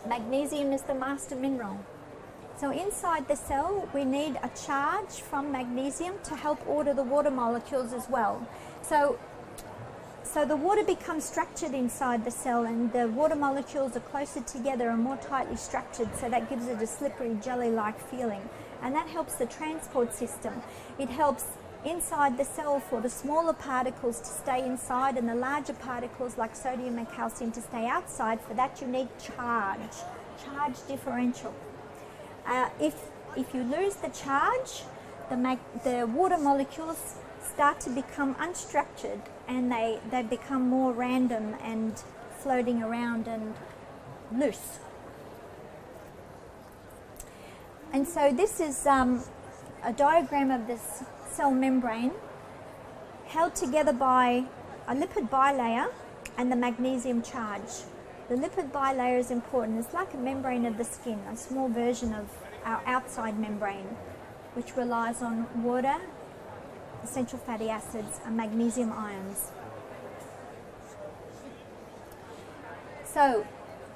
Magnesium is the master mineral. So inside the cell, we need a charge from magnesium to help order the water molecules as well. So the water becomes structured inside the cell, and the water molecules are closer together and more tightly structured, so that gives it a slippery jelly-like feeling. And that helps the transport system. It helps inside the cell for the smaller particles to stay inside and the larger particles like sodium and calcium to stay outside. For that you need charge differential. If you lose the charge, the water molecules start to become unstructured, and they become more random and floating around and loose. And so this is a diagram of this cell membrane held together by a lipid bilayer and the magnesium charge. The lipid bilayer is important. It's like a membrane of the skin, a small version of our outside membrane, which relies on water, essential fatty acids, and magnesium ions. So,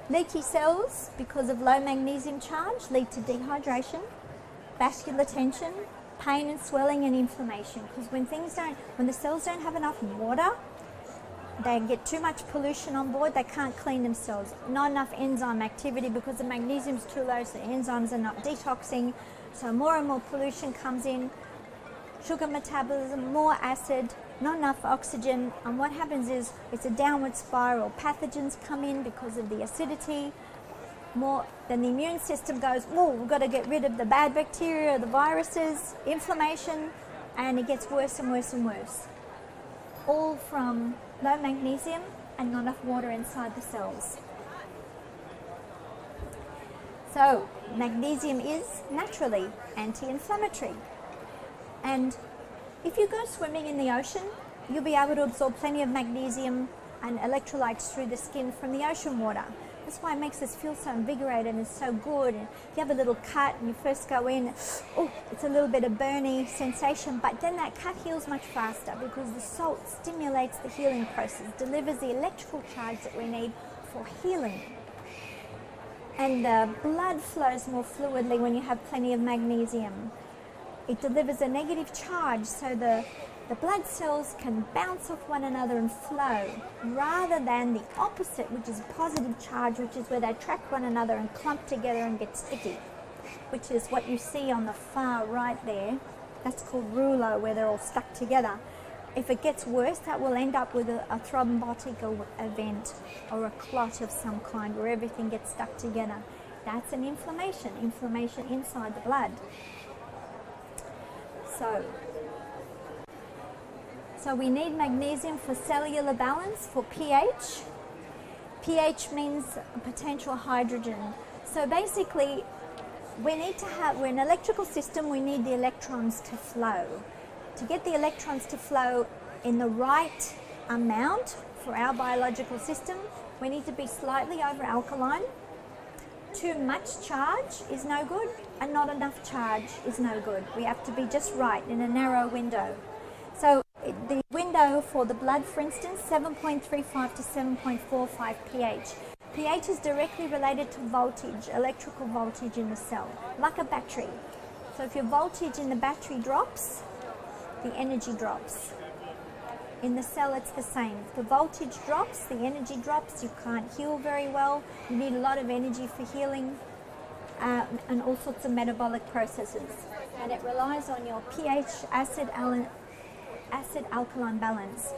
leaky cells, because of low magnesium charge, lead to dehydration, vascular tension, pain and swelling and inflammation. Because when the cells don't have enough water, they get too much pollution on board, they can't clean themselves. Not enough enzyme activity because the magnesium's too low, so the enzymes are not detoxing. So more and more pollution comes in, sugar metabolism, more acid, not enough oxygen, and what happens is it's a downward spiral. Pathogens come in because of the acidity. Then the immune system goes, oh, we've got to get rid of the bad bacteria, the viruses, inflammation, and it gets worse and worse and worse. All from low magnesium and not enough water inside the cells. So magnesium is naturally anti-inflammatory. And if you go swimming in the ocean, you'll be able to absorb plenty of magnesium and electrolytes through the skin from the ocean water. That's why it makes us feel so invigorated and so good. And if you have a little cut and you first go in, oh, it's a little bit of burny sensation, but then that cut heals much faster because the salt stimulates the healing process, delivers the electrical charge that we need for healing. And the blood flows more fluidly when you have plenty of magnesium. It delivers a negative charge, so the blood cells can bounce off one another and flow, rather than the opposite, which is a positive charge, which is where they attract one another and clump together and get sticky, which is what you see on the far right there. That's called rouleau, where they're all stuck together. If it gets worse, that will end up with a thrombotic event or a clot of some kind where everything gets stuck together. That's an inflammation inside the blood. So we need magnesium for cellular balance, for pH. pH means potential hydrogen. So basically, we're an electrical system, we need the electrons to flow. To get the electrons to flow in the right amount for our biological system, we need to be slightly over alkaline. Too much charge is no good, and not enough charge is no good. We have to be just right in a narrow window. So the window for the blood, for instance, 7.35 to 7.45 pH. pH is directly related to voltage, electrical voltage in the cell, like a battery. So if your voltage in the battery drops, the energy drops. In the cell, it's the same. If the voltage drops, the energy drops, you can't heal very well. You need a lot of energy for healing and all sorts of metabolic processes. And it relies on your pH acid-alkaline balance.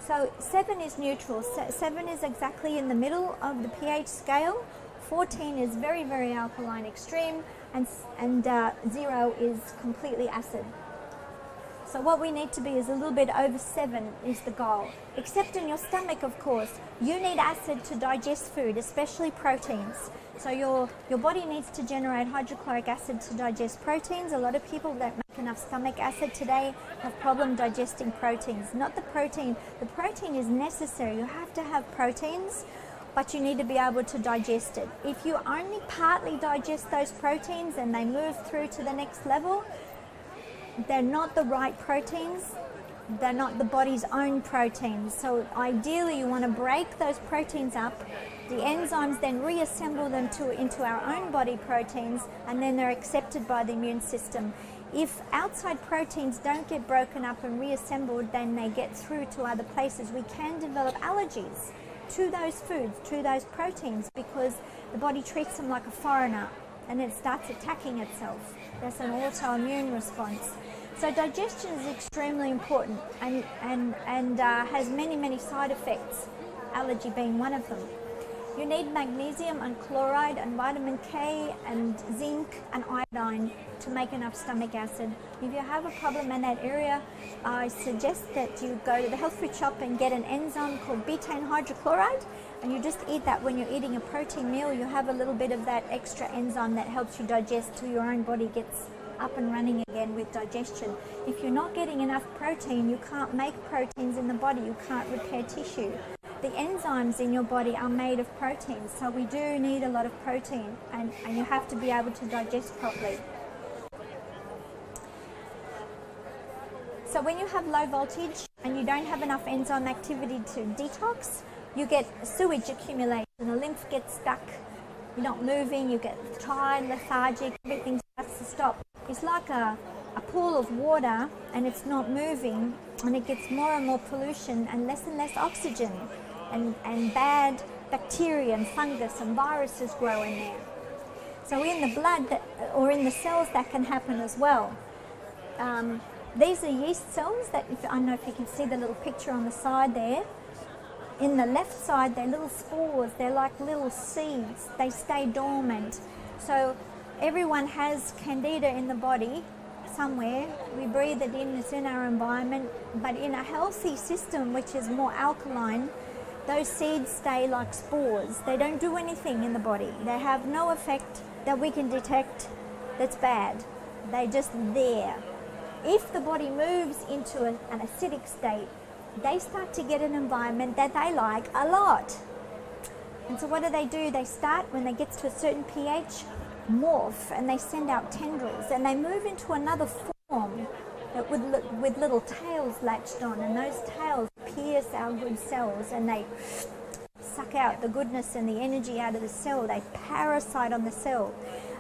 So 7 is neutral. 7 is exactly in the middle of the pH scale. 14 is very, very alkaline extreme, and 0 is completely acid. So what we need to be is a little bit over 7 is the goal. Except in your stomach, of course. You need acid to digest food, especially proteins. So your body needs to generate hydrochloric acid to digest proteins. A lot of people that make enough stomach acid today have problem digesting proteins. Not the protein. The protein is necessary. You have to have proteins but you need to be able to digest it. If you only partly digest those proteins and they move through to the next level, they're not the right proteins. They're not the body's own proteins. So ideally you want to break those proteins up. The enzymes then reassemble them into our own body proteins, and then they're accepted by the immune system. If outside proteins don't get broken up and reassembled, then they get through to other places. We can develop allergies to those foods, to those proteins, because the body treats them like a foreigner and it starts attacking itself. That's an autoimmune response. So digestion is extremely important and has many side effects, allergy being one of them. You need magnesium and chloride and vitamin K and zinc and iodine to make enough stomach acid. If you have a problem in that area, I suggest that you go to the health food shop and get an enzyme called betaine hydrochloride, and you just eat that when you're eating a protein meal. You have a little bit of that extra enzyme that helps you digest till your own body gets up and running again with digestion. If you're not getting enough protein, you can't make proteins in the body, you can't repair tissue. The enzymes in your body are made of proteins, so we do need a lot of protein, and you have to be able to digest properly. So when you have low voltage and you don't have enough enzyme activity to detox, you get sewage accumulation, the lymph gets stuck, you're not moving, you get tired, lethargic, everything starts to stop. It's like a pool of water and it's not moving, and it gets more and more pollution and less oxygen, and bad bacteria and fungus and viruses grow in there. So in the blood or in the cells, that can happen as well. These are yeast cells that, I don't know if you can see the little picture on the side there. In the left side, they're little spores, they're like little seeds, they stay dormant. So everyone has candida in the body somewhere. We breathe it in, it's in our environment, but in a healthy system which is more alkaline, those seeds stay like spores. They don't do anything in the body. They have no effect that we can detect that's bad. They're just there. If the body moves into an acidic state, they start to get an environment that they like a lot. And so what do? They start, when they get to a certain pH, morph, and they send out tendrils, and they move into another form with little tails latched on, and those tails pierce our good cells, and they suck out the goodness and the energy out of the cell. They parasite on the cell,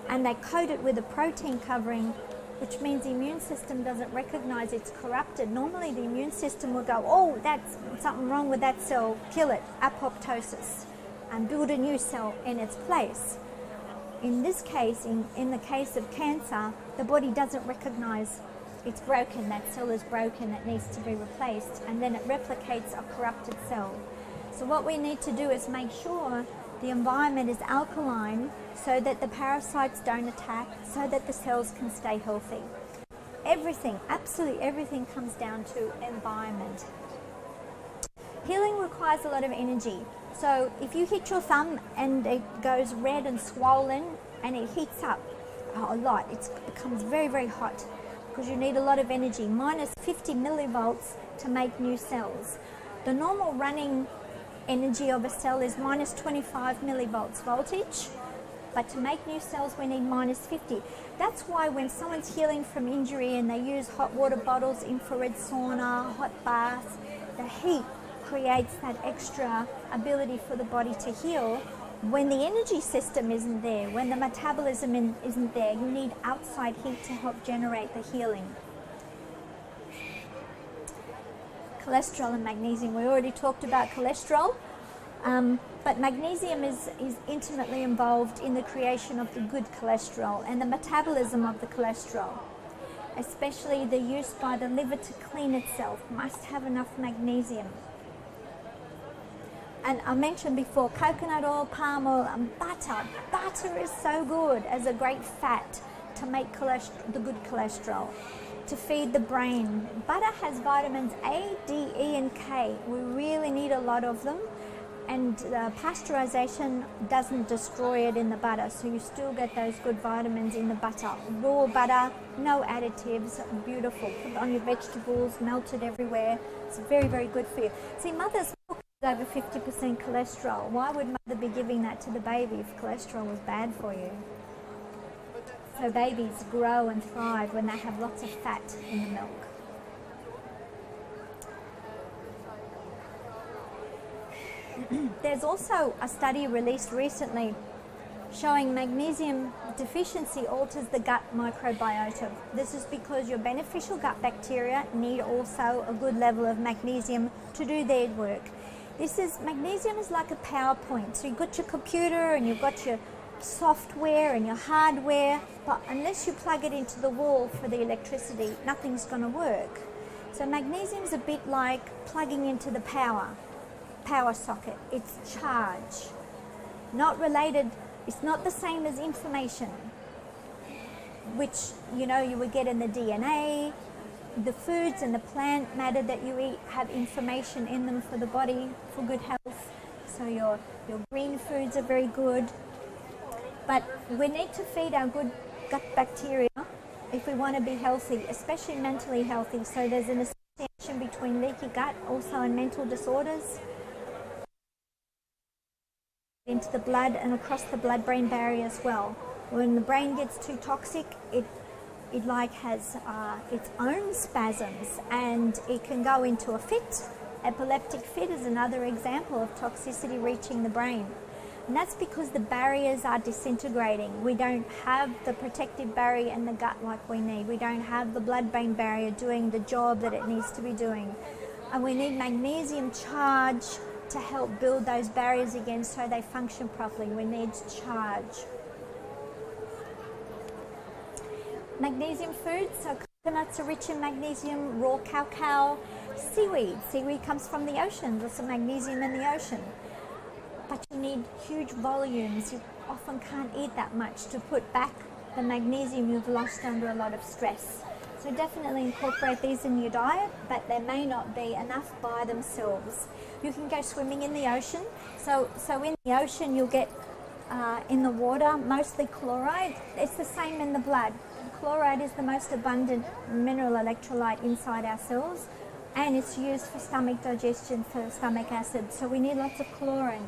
and they coat it with a protein covering, which means the immune system doesn't recognize it's corrupted. Normally the immune system will go, oh, that's something wrong with that cell, kill it, apoptosis, and build a new cell in its place. In this case, in the case of cancer, the body doesn't recognize it's broken, that cell is broken, it needs to be replaced, and then it replicates a corrupted cell. So what we need to do is make sure the environment is alkaline so that the parasites don't attack, so that the cells can stay healthy. Everything, absolutely everything comes down to environment. Healing requires a lot of energy. So if you hit your thumb and it goes red and swollen and it heats up a lot, it becomes very hot, because you need a lot of energy, minus 50 millivolts to make new cells. The normal running energy of a cell is minus 25 millivolts voltage, but to make new cells we need minus 50. That's why when someone's healing from injury and they use hot water bottles, infrared sauna, hot baths, the heat creates that extra ability for the body to heal. When the energy system isn't there, when the metabolism isn't there, you need outside heat to help generate the healing. Cholesterol and magnesium. We already talked about cholesterol, but magnesium is intimately involved in the creation of the good cholesterol and the metabolism of the cholesterol, especially the use by the liver to clean itself must have enough magnesium. And I mentioned before, coconut oil, palm oil, and butter. Butter is so good as a great fat to make the good cholesterol, to feed the brain. Butter has vitamins A, D, E, and K. We really need a lot of them. And pasteurization doesn't destroy it in the butter, so you still get those good vitamins in the butter. Raw butter, no additives, beautiful. Put it on your vegetables, melt it everywhere. It's very good for you. See, mother's milk over 50% cholesterol. Why would mother be giving that to the baby if cholesterol was bad for you? So babies grow and thrive when they have lots of fat in the milk. There's also a study released recently showing magnesium deficiency alters the gut microbiota. This is because your beneficial gut bacteria need also a good level of magnesium to do their work. Magnesium is like a PowerPoint. So you've got your computer and you've got your software and your hardware, but unless you plug it into the wall for the electricity, nothing's going to work. So magnesium is a bit like plugging into the power socket. It's charge. Not related, it's not the same as information, which you would get in the DNA. The foods and the plant matter that you eat have information in them for the body, for good health. So your green foods are very good. But we need to feed our good gut bacteria if we want to be healthy, especially mentally healthy. So there's an association between leaky gut also and mental disorders into the blood and across the blood-brain barrier as well. When the brain gets too toxic, it has its own spasms and it can go into a fit. Epileptic fit is another example of toxicity reaching the brain. And that's because the barriers are disintegrating. We don't have the protective barrier in the gut like we need. We don't have the blood-brain barrier doing the job that it needs to be doing. And we need magnesium charge to help build those barriers again so they function properly. We need charge. Magnesium foods, so coconuts are rich in magnesium, raw cacao, seaweed. Seaweed comes from the ocean, there's some magnesium in the ocean. But you need huge volumes. You often can't eat that much to put back the magnesium you've lost under a lot of stress. So definitely incorporate these in your diet, but they may not be enough by themselves. You can go swimming in the ocean. So in the ocean you'll get in the water mostly chloride. It's the same in the blood. Chloride is the most abundant mineral electrolyte inside our cells, and it's used for stomach digestion, for stomach acid. So we need lots of chloride.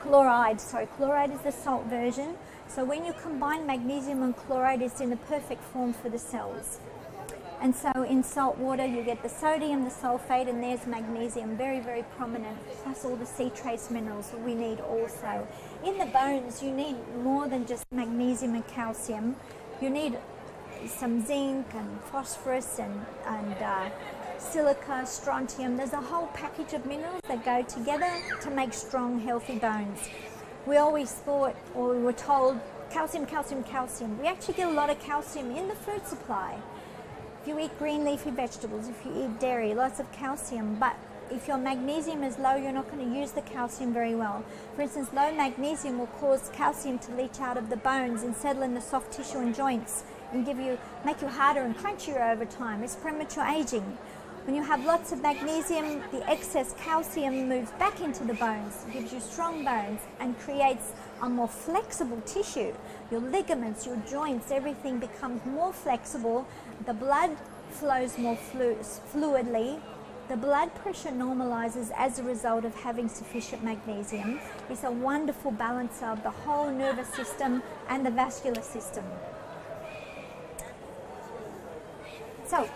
Chloride is the salt version. So when you combine magnesium and chloride, it's in the perfect form for the cells. And so in salt water you get the sodium, the sulfate, and there's magnesium, very, very prominent, plus all the sea trace minerals we need also. In the bones you need more than just magnesium and calcium. You need some zinc and phosphorus and silica, strontium. There's a whole package of minerals that go together to make strong, healthy bones. We always thought, or we were told, calcium, calcium, calcium. We actually get a lot of calcium in the food supply. If you eat green leafy vegetables, if you eat dairy, lots of calcium, but if your magnesium is low, you're not going to use the calcium very well. For instance, low magnesium will cause calcium to leach out of the bones and settle in the soft tissue and joints and make you harder and crunchier over time. It's premature aging. When you have lots of magnesium, the excess calcium moves back into the bones, gives you strong bones, and creates a more flexible tissue. Your ligaments, your joints, everything becomes more flexible. The blood flows more fluidly. The blood pressure normalizes as a result of having sufficient magnesium. It's a wonderful balancer of the whole nervous system and the vascular system. So,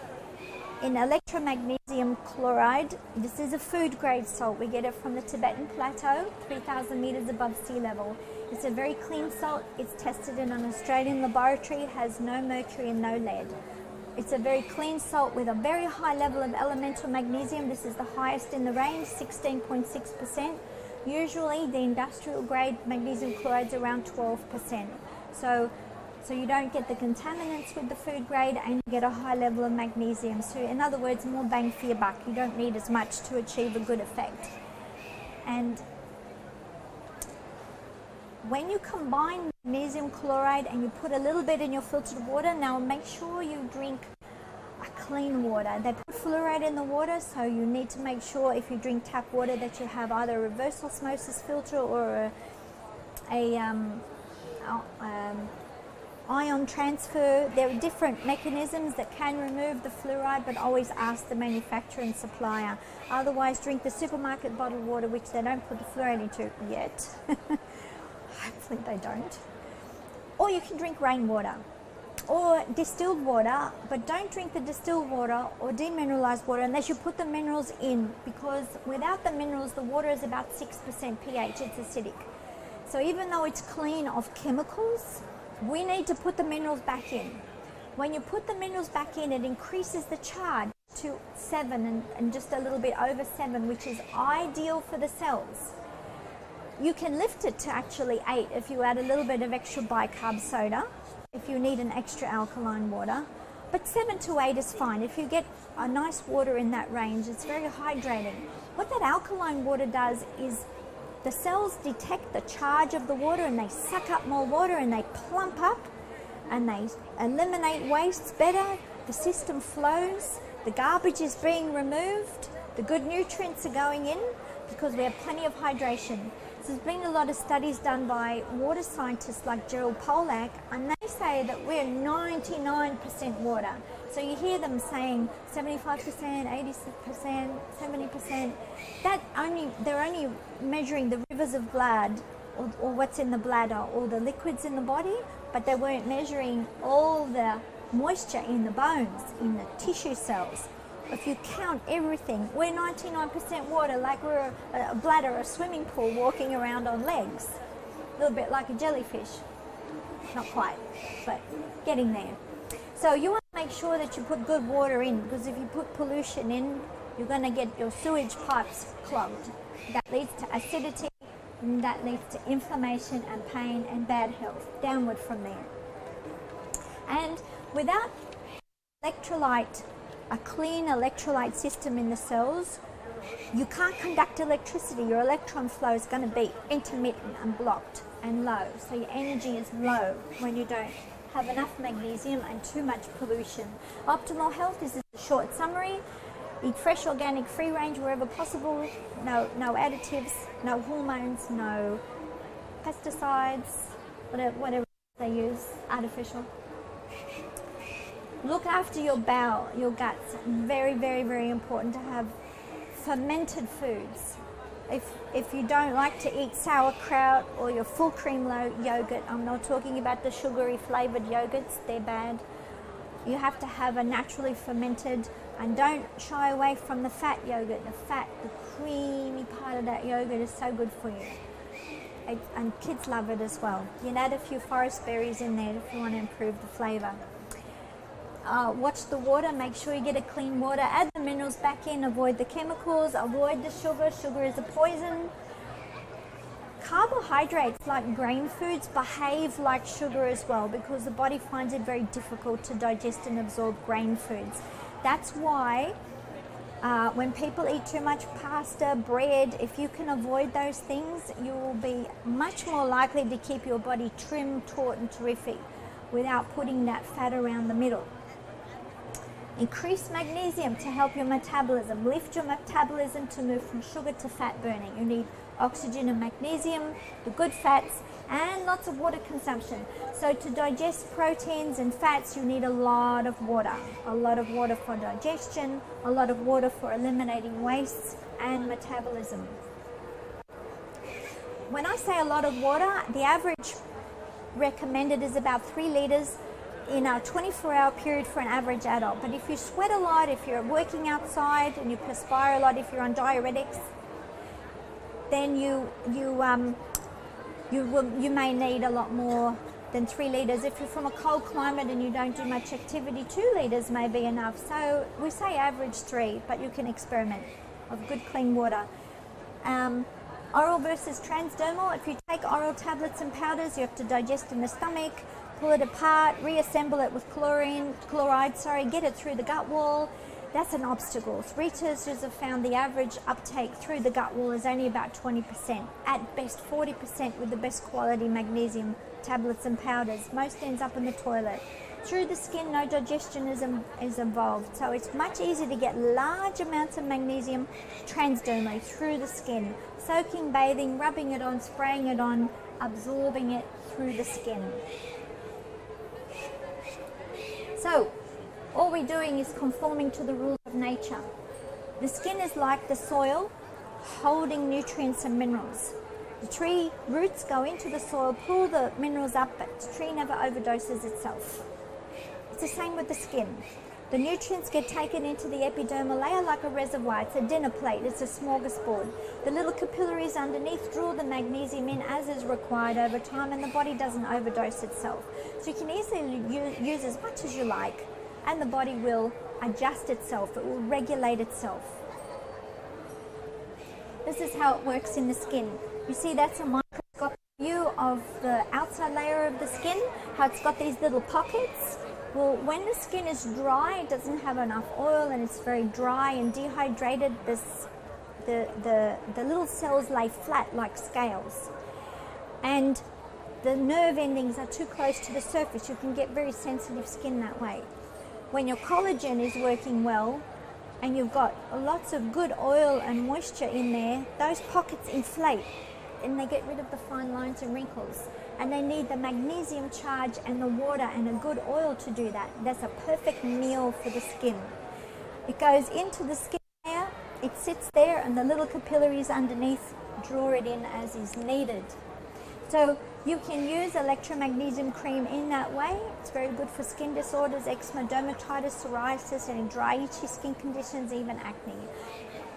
in electromagnesium chloride, this is a food grade salt. We get it from the Tibetan Plateau, 3,000 meters above sea level. It's a very clean salt. It's tested in an Australian laboratory. It has no mercury and no lead. It's a very clean salt with a very high level of elemental magnesium. This is the highest in the range, 16.6%. Usually the industrial grade magnesium chloride is around 12%. So you don't get the contaminants with the food grade, and you get a high level of magnesium. So in other words, more bang for your buck. You don't need as much to achieve a good effect. And when you combine magnesium chloride and you put a little bit in your filtered water, now make sure you drink a clean water. They put fluoride in the water, so you need to make sure if you drink tap water that you have either a reverse osmosis filter or ion transfer. There are different mechanisms that can remove the fluoride, but always ask the manufacturer and supplier. Otherwise, drink the supermarket bottled water, which they don't put the fluoride into yet. Hopefully they don't. Or you can drink rainwater or distilled water, but don't drink the distilled water or demineralized water unless you put the minerals in, because without the minerals, the water is about 6% pH. It's acidic. So even though it's clean of chemicals, we need to put the minerals back in. When you put the minerals back in, it increases the charge to 7 and just a little bit over 7, which is ideal for the cells. You can lift it to actually 8 if you add a little bit of extra bicarb soda, if you need an extra alkaline water. But 7 to 8 is fine. If you get a nice water in that range, it's very hydrating. What that alkaline water does is the cells detect the charge of the water and they suck up more water and they plump up and they eliminate wastes better. The system flows, the garbage is being removed, the good nutrients are going in because we have plenty of hydration. So there's been a lot of studies done by water scientists like Gerald Pollack, and they say that we're 99% water. So you hear them saying 75%, 86%, 70%. They're only measuring the rivers of blood or what's in the bladder or the liquids in the body, but they weren't measuring all the moisture in the bones, in the tissue cells. If you count everything, we're 99% water, like we're a bladder, a swimming pool walking around on legs. A little bit like a jellyfish. Not quite, but getting there. So you want to make sure that you put good water in, because if you put pollution in, you're going to get your sewage pipes clogged. That leads to acidity, and that leads to inflammation and pain and bad health, downward from there. And without electrolyte, a clean electrolyte system in the cells, you can't conduct electricity. Your electron flow is going to be intermittent and blocked and low. So your energy is low when you don't have enough magnesium and too much pollution. Optimal health is a short summary. Eat fresh, organic, free range wherever possible. No additives, no hormones, no pesticides, whatever they use, artificial. Look after your bowel, your guts. Very, very, very important to have fermented foods. If you don't like to eat sauerkraut or your full cream yogurt, I'm not talking about the sugary flavored yogurts, they're bad. You have to have a naturally fermented, and don't shy away from the fat yogurt. The creamy part of that yogurt is so good for you. And kids love it as well. You can add a few forest berries in there if you want to improve the flavor. Watch the water, make sure you get a clean water, add the minerals back in, avoid the chemicals, avoid the sugar. Sugar is a poison. Carbohydrates like grain foods behave like sugar as well, because the body finds it very difficult to digest and absorb grain foods. That's why when people eat too much pasta, bread, if you can avoid those things, you will be much more likely to keep your body trim, taut and terrific without putting that fat around the middle. Increase magnesium to help your metabolism. Lift your metabolism to move from sugar to fat burning. You need oxygen and magnesium, the good fats, and lots of water consumption. So to digest proteins and fats, you need a lot of water. A lot of water for digestion, a lot of water for eliminating wastes and metabolism. When I say a lot of water, the average recommended is about 3 liters in a 24-hour period for an average adult. But if you sweat a lot, if you're working outside and you perspire a lot, if you're on diuretics, then you may need a lot more than 3 liters. If you're from a cold climate and you don't do much activity, 2 liters may be enough. So we say average 3, but you can experiment of good clean water. Oral versus transdermal. If you take oral tablets and powders, you have to digest in the stomach, pull it apart, reassemble it with chloride, get it through the gut wall. That's an obstacle. Researchers have found the average uptake through the gut wall is only about 20%, at best 40% with the best quality magnesium tablets and powders. Most ends up in the toilet. Through the skin, no digestion is involved. So it's much easier to get large amounts of magnesium transdermally through the skin. Soaking, bathing, rubbing it on, spraying it on, absorbing it through the skin. So all we're doing is conforming to the rules of nature. The skin is like the soil, holding nutrients and minerals. The tree roots go into the soil, pull the minerals up, but the tree never overdoses itself. It's the same with the skin. The nutrients get taken into the epidermal layer like a reservoir. It's a dinner plate, it's a smorgasbord. The little capillaries underneath draw the magnesium in as is required over time, and the body doesn't overdose itself. So you can easily use as much as you like, and the body will adjust itself, it will regulate itself. This is how it works in the skin. You see, that's a microscopic view of the outside layer of the skin, how it's got these little pockets. Well, when the skin is dry, it doesn't have enough oil and it's very dry and dehydrated, the little cells lay flat like scales. And the nerve endings are too close to the surface. You can get very sensitive skin that way. When your collagen is working well and you've got lots of good oil and moisture in there, those pockets inflate and they get rid of the fine lines and wrinkles. And they need the magnesium charge and the water and a good oil to do that. That's a perfect meal for the skin. It goes into the skin layer, it sits there, and the little capillaries underneath draw it in as is needed. So you can use electromagnesium cream in that way. It's very good for skin disorders, eczema, dermatitis, psoriasis, any dry, itchy skin conditions, even acne.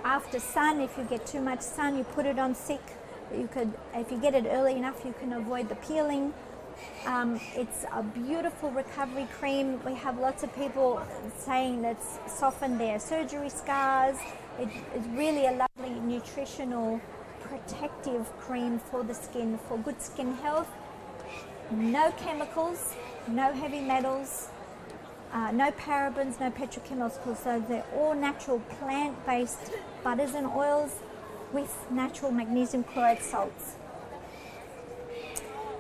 After sun, if you get too much sun, you put it on thick. You could, if you get it early enough, you can avoid the peeling. It's a beautiful recovery cream. We have lots of people saying that's softened their surgery scars. It's really a lovely nutritional protective cream for the skin, for good skin health. No chemicals, no heavy metals, no parabens, no petrochemicals. So they're all natural plant-based butters and oils with natural magnesium chloride salts.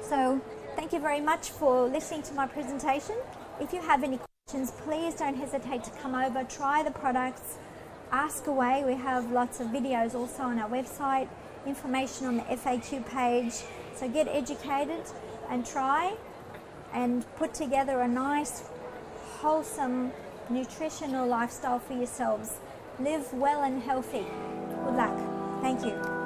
So thank you very much for listening to my presentation. If you have any questions, please don't hesitate to come over, try the products, ask away. We have lots of videos also on our website, information on the FAQ page. So get educated and try and put together a nice, wholesome, nutritional lifestyle for yourselves. Live well and healthy. Good luck. Thank you.